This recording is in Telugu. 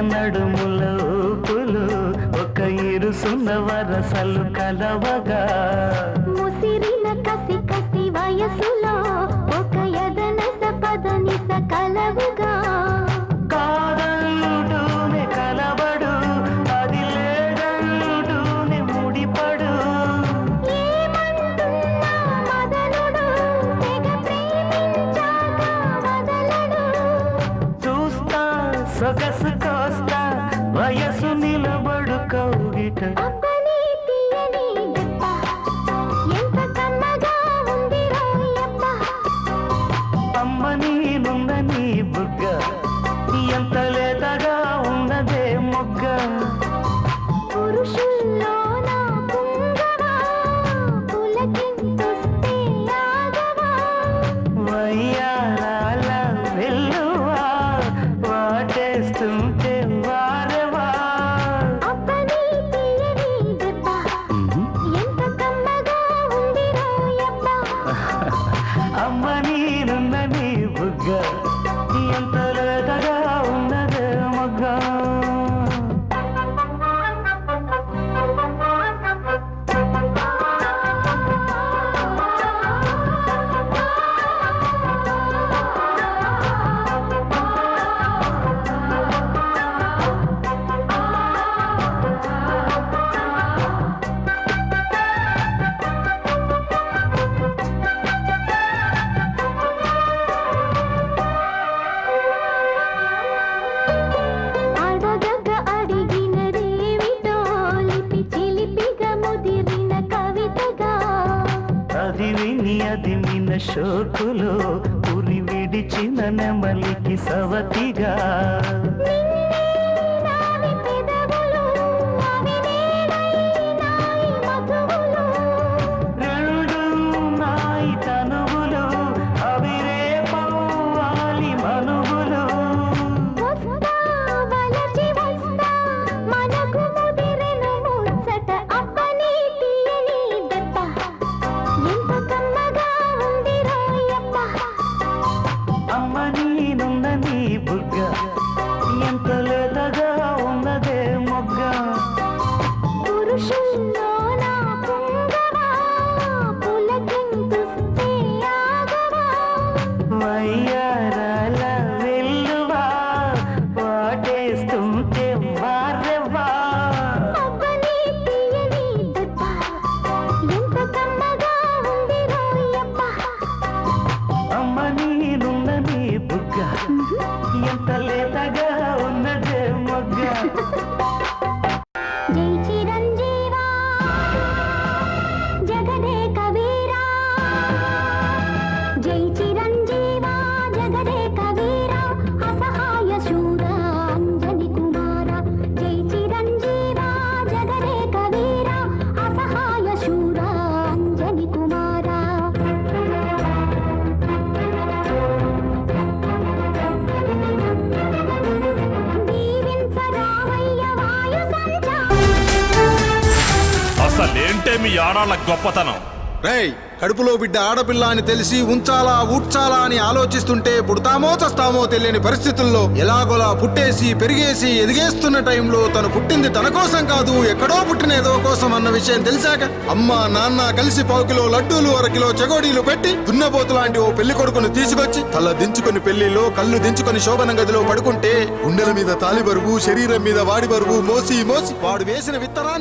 నడుముల ఊపులు ఒక ఇరుసున్న వరసలు కలవగా ముసిరిన కసి కసి వయసులో ఒక యదనస పదనిస కలవుగా కాదంటూనే కలబడు అది లేదంటూనే ముడిపడు ఏమంటున్నా మదనుడు తెగ ప్రేమించాక వదలడు చూస్తా సొగసు కోస్తా వయసు నిలబడు కౌగిట అబ్బని తీయని దెబ్బ ఎంత కమ్మగా ఉంది రోయబ్బ అమ్మని నుందని బుగ్గ ఎంత లేతగా ఉన్నదే మొగ్గ పురుషుల్లోన పుంగవా పులకింతుస్తే ఆగవా వయ్యారాల వెల్లువా వాటేస్తుంటే వారవా అబ్బని తీయని దెబ్బ ఎంత కమ్మగా ఉంది రోయబ్బ అమ్మని నుందని బుగ్గ ఎంత లేతగా ఉన్నదే మొగ్గ అడగక అడిగినదేమిటో లిపి చిలిపిగా ముదిరిన కవితగా అది విని అది మిన షోకులో ఉరి విడిచిన నెమలికి సవతిగా నావి పెదవులు అవి నేనైనాయి మధువులు రెండు నాయి తనువులు అవి రేపవ్వాలి మనువులు వస్తా వలచి వస్తా మనకు ముదిరెను ముచ్చట అబ్బని తీయని దెబ్బ ఎంత కమ్మగా ఉంది రోయబ్బ అమ్మని నుందని బుగ్గ ఎంత లేతగా ఉన్నదే మొగ్గ పురుషుల్లోన పుంగవా పులకింతుస్తే ఆగవా వయ్యారాల వెల్లువా వాటేస్తుంటే వారెవ్వా అబ్బని తీయని దెబ్బ ఎంత కమ్మగా ఉంది రోయబ్బ అమ్మని నుందని బుగ్గ ఎంత లేతగా ఉన్నదే మొగ్గ జై చిరంజీవా జగదే కవీరా జై చిరంజీవా జగదే కవీరా అసహాయ శూరా అంజని కుమారా జై చిరంజీవా జగదే కవీరా అసహాయ శూరా అంజని కుమారా దీవించరావయ్య వాయు సంచార అసలేంటే మీ ఆడాళ్ళ గొప్పతనం? రేయ్, కడుపులో బిడ్డ ఆడపిల్ల అని తెలిసి ఉంచాలా ఊడ్చాలా అని ఆలోచిస్తుంటే పుడతామో చస్తామో తెలియని పరిస్థితుల్లో ఎలాగోలా పుట్టేసి పెరిగేసి ఎదిగేస్తున్న టైంలో తను పుట్టింది తన కోసం కాదు ఎక్కడో పుట్టిన ఏదో కోసం అన్న విషయం తెలిసాక అమ్మ నాన్న కలిసి 1 కిలో లడ్డూలు 1 కిలో చెగోడీలు పెట్టి దున్నపోతు లాంటి ఓ పెళ్లి కొడుకును తీసుకొచ్చి తల దించుకుని పెళ్లిలో కళ్ళు దించుకుని శోభన గదిలో పడుకుంటే గుండెల మీద తాలి బరువు శరీరం మీద వాడి బరువు మోసి మోసి వాడు వేసిన విత్తనాన్ని